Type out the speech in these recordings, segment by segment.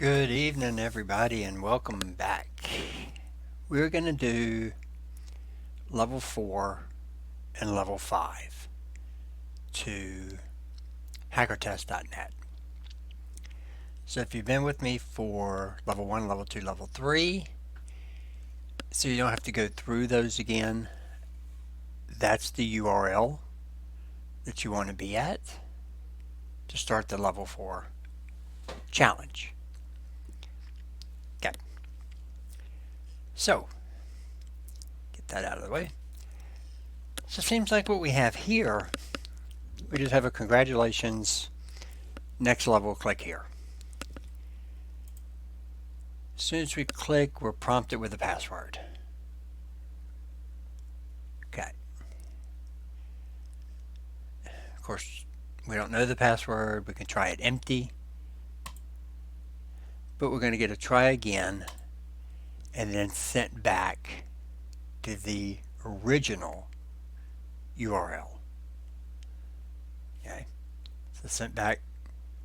Good evening, everybody, and welcome back. We're going to do level 4 and level 5 to hackertest.net. So if you've been with me for level 1, level 2, level 3, so you don't have to go through those again, that's the URL that you want to be at to start the level 4 challenge. Okay. So, get that out of the way. So it seems like what we have here, we just have a congratulations, next level, click here. As soon as we click, we're prompted with a password. Okay. Of course, we don't know the password. We can try it empty. But we're going to get a try again and then sent back to the original URL. Okay. So sent back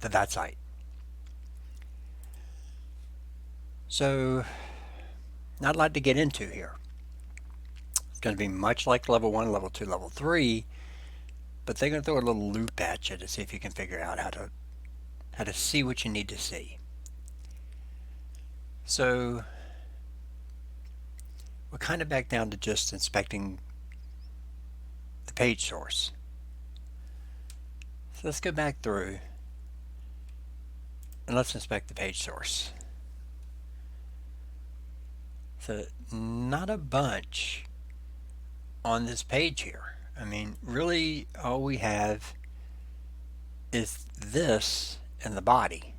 to that site. So, not a lot to get into here. It's going to be much like level 1, level 2, level 3, but they're going to throw a little loop at you to see if you can figure out how to see what you need to see. So we're kind of back down to just inspecting the page source. So let's go back through and let's inspect the page source. So not a bunch on this page here. I mean, really all we have is this and the body.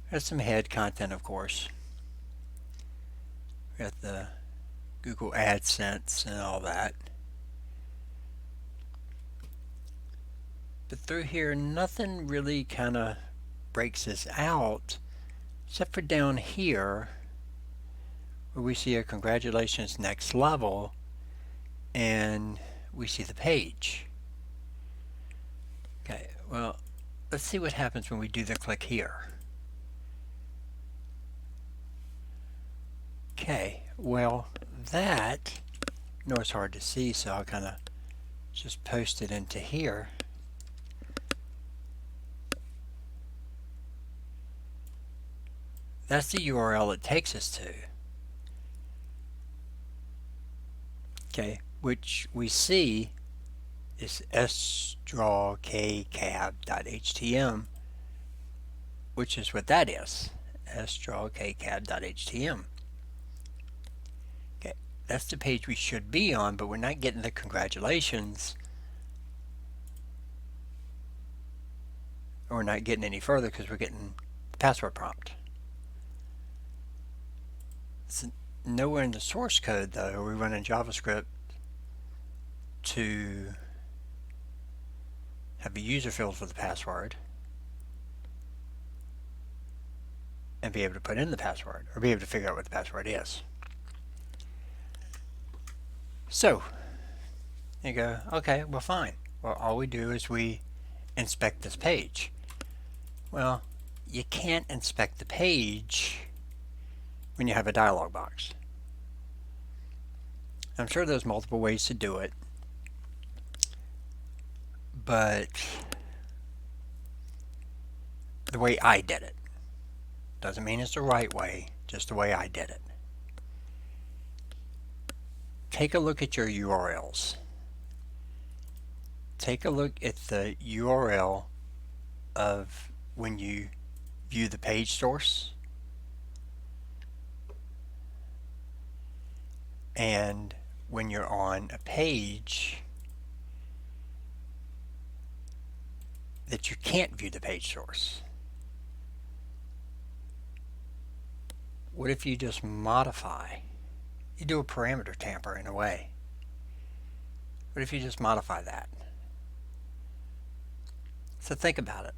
There's some head content, of course. We got the Google AdSense and all that. But through here, nothing really kind of breaks this out, except for down here, where we see a congratulations next level, and we see the page. Okay, well, let's see what happens when we do the click here. Okay, well, that, I know it's hard to see, so I'll kind of just post it into here. That's the URL it takes us to. Okay, which we see is sdrawkcab.htm, which is what that is, sdrawkcab.htm. Okay, that's the page we should be on, but we're not getting the congratulations, or we're not getting any further because we're getting the password prompt. It's nowhere in the source code, though, are we running JavaScript to have a user field for the password and be able to put in the password, or be able to figure out what the password is. So, you go, okay, well, fine. Well, all we do is we inspect this page. Well, you can't inspect the page when you have a dialog box. I'm sure there's multiple ways to do it, but the way I did it doesn't mean it's the right way, just the way I did it. Take a look at your URLs. Take a look at the URL of when you view the page source and when you're on a page that you can't view the page source. What if you just modify? You do a parameter tamper in a way. What if you just modify that? So think about it.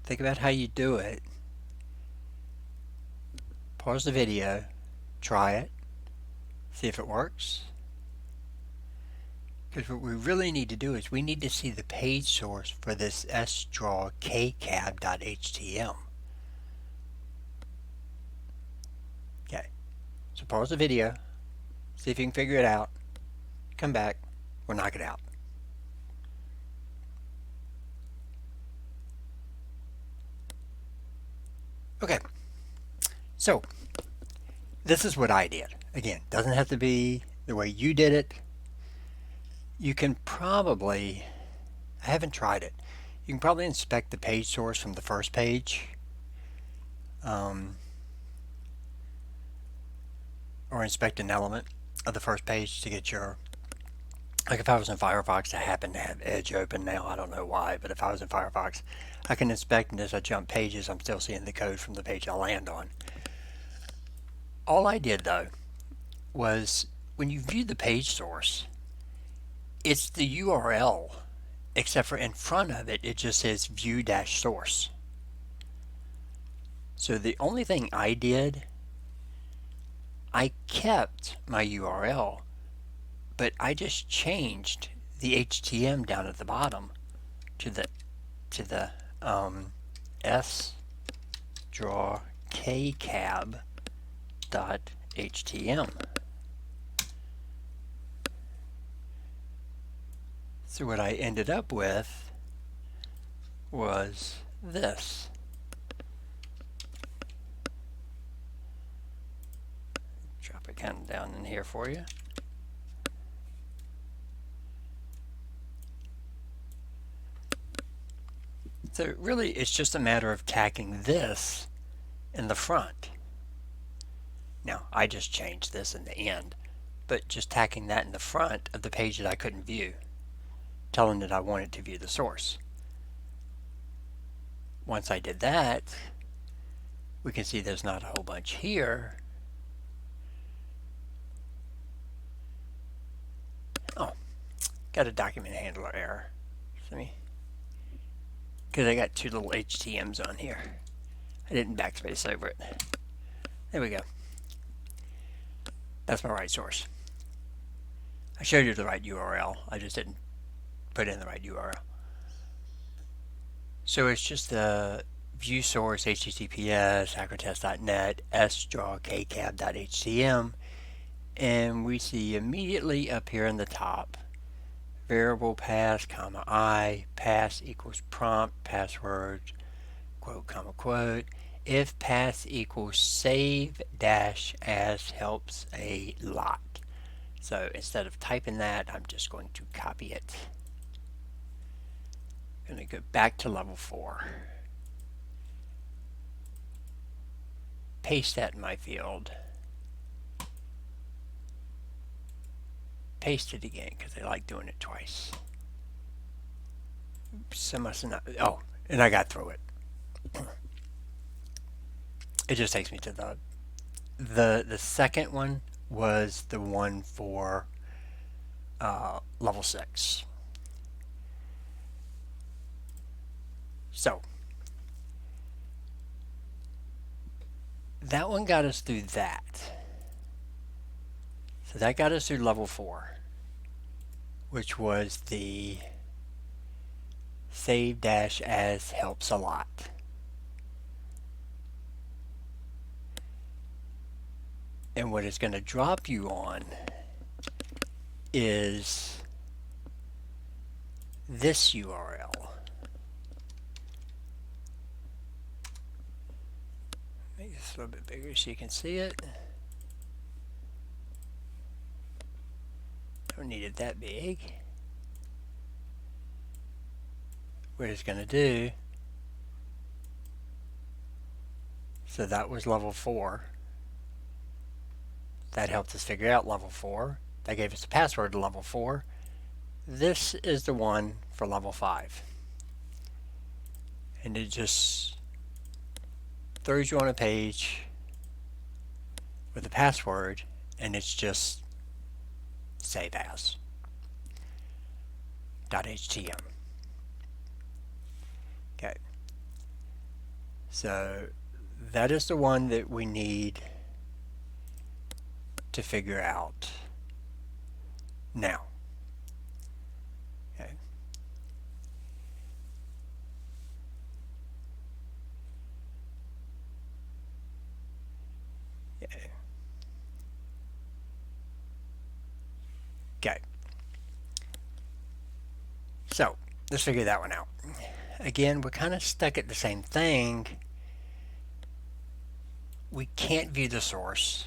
Think about how you do it. Pause the video, try it, see if it works. Because what we really need to do is we need to see the page source for this sdrawkcab.htm. So pause the video, see if you can figure it out, come back, we'll knock it out. Okay, so this is what I did. Again, doesn't have to be the way you did it. You can probably, I haven't tried it, you can probably inspect the page source from the first page. Or inspect an element of the first page to get your, like if I was in Firefox, I happen to have Edge open now, I don't know why, but if I was in Firefox, I can inspect, and as I jump pages, I'm still seeing the code from the page I land on. All I did though was when you view the page source, it's the URL, except for in front of it, it just says view-source. So the only thing I did, I kept my URL, but I just changed the HTML down at the bottom to the sdrawkcab.htm. So what I ended up with was this. Drop it kind of down in here for you. So really it's just a matter of tacking this in the front. Now I just changed this in the end, but just tacking that in the front of the page that I couldn't view, telling it I wanted to view the source. Once I did that, we can see there's not a whole bunch here. Oh, got a document handler error. Let me, because I got two little HTMs on here. I didn't backspace over it. There we go. That's my right source. I showed you the right URL. I just didn't put in the right URL. So it's just the view source https hackertest.net sdrawkcab.htm, and we see immediately up here in the top variable pass comma I, pass equals prompt password quote comma quote, if pass equals save dash as helps a lot. So instead of typing that, I'm just going to copy it. I'm going to go back to level 4. Paste that in my field. Paste it again because I like doing it twice. Oops, I must not. Oh, and I got through it. It just takes me to the second one was the one for level 6. So that one got us through that. So that got us through level 4, which was the save dash as helps a lot. And what it's going to drop you on is this URL. Make this a little bit bigger so you can see it. Don't need it that big. What it's going to do, so that was level 4. That helped us figure out level 4. That gave us the password to level 4. This is the one for level 5. And it just throws you on a page with a password, and it's just save as .htm. Okay. So that is the one that we need to figure out now. Okay. Yeah. Okay. So let's figure that one out. Again, we're kind of stuck at the same thing. We can't view the source.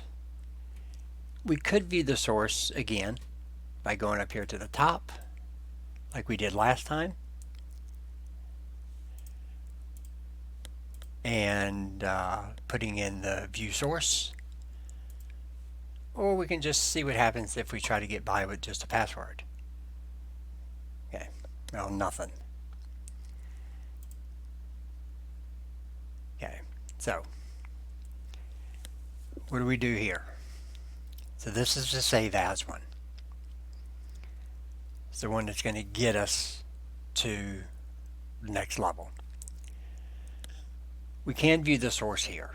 We could view the source again by going up here to the top like we did last time and putting in the view source, or we can just see what happens if we try to get by with just a password. Okay, well, nothing. Okay, so what do we do here? So this is the save as one. It's the one that's going to get us to the next level. We can view the source here.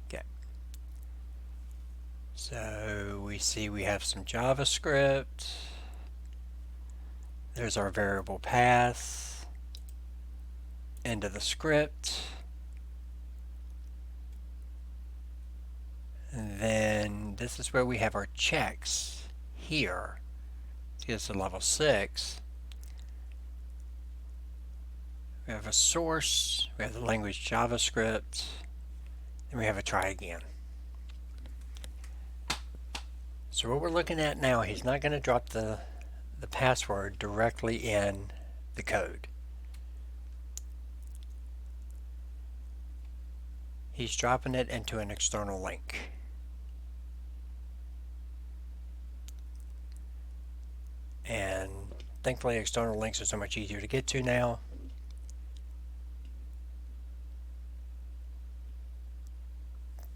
Okay. So we see we have some JavaScript. There's our variable path into the script. And then this is where we have our checks here. To get us to level 6. We have a source, we have the language JavaScript, and we have a try again. So what we're looking at now, he's not going to drop the password directly in the code. He's dropping it into an external link. And thankfully external links are so much easier to get to now.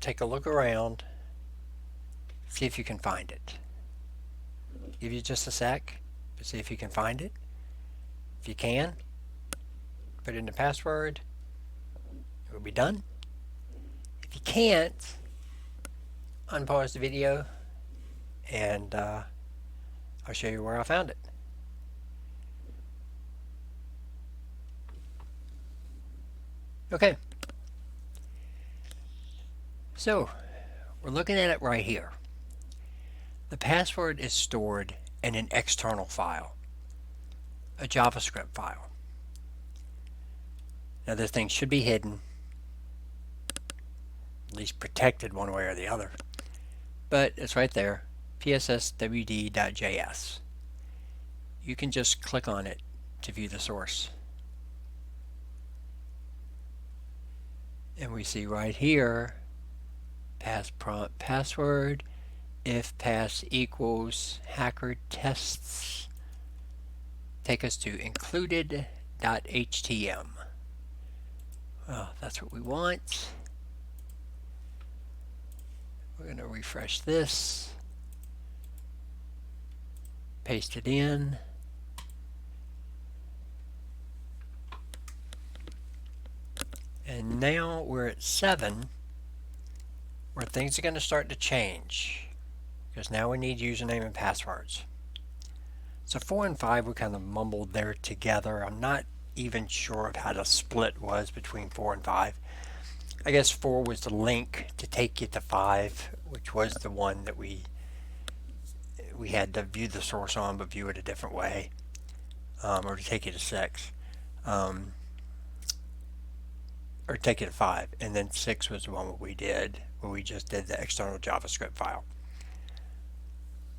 Take a look around, see if you can find it. Give you just a sec to see if you can find it. If you can, put in the password, it will be done. If you can't, unpause the video and I'll show you where I found it. Okay. So, we're looking at it right here. The password is stored in an external file, a JavaScript file. Now this thing should be hidden, at least protected one way or the other, but it's right there, psswd.js. You can just click on it to view the source. And we see right here, pass prompt password, if pass equals hackertests, take us to included.htm. Well, that's what we want. We're going to refresh this, paste it in, and now we're at 7, where things are going to start to change, because now we need username and passwords. So 4 and 5 we kind of mumbled there together. I'm not even sure of how the split was between 4 and 5. I guess 4 was the link to take you to 5, which was the one that we had to view the source on, but view it a different way, or to take you to 6, or take you to 5. And then 6 was the one where we just did the external JavaScript file.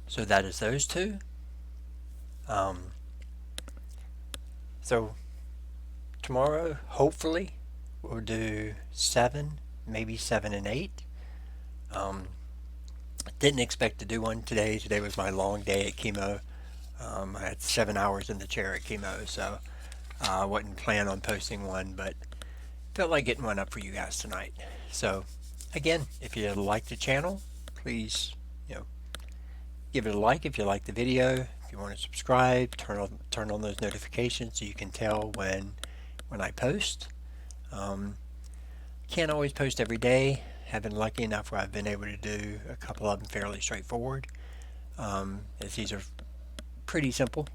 So that is those two. So tomorrow, hopefully, we'll do 7, maybe 7 and 8. Didn't expect to do one today. Today was my long day at chemo. I had 7 hours in the chair at chemo, so I wasn't planning on posting one, but felt like getting one up for you guys tonight. So again, if you like the channel, please, give it a like if you like the video. If you want to subscribe, turn on those notifications so you can tell when I post. Can't always post every day. Have been lucky enough where I've been able to do a couple of them fairly straightforward, as these are pretty simple.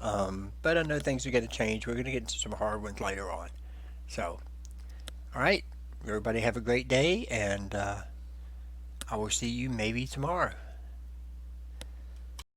But I know things are going to change. We're going to get into some hard ones later on. So, alright, Everybody have a great day, and I will see you maybe tomorrow.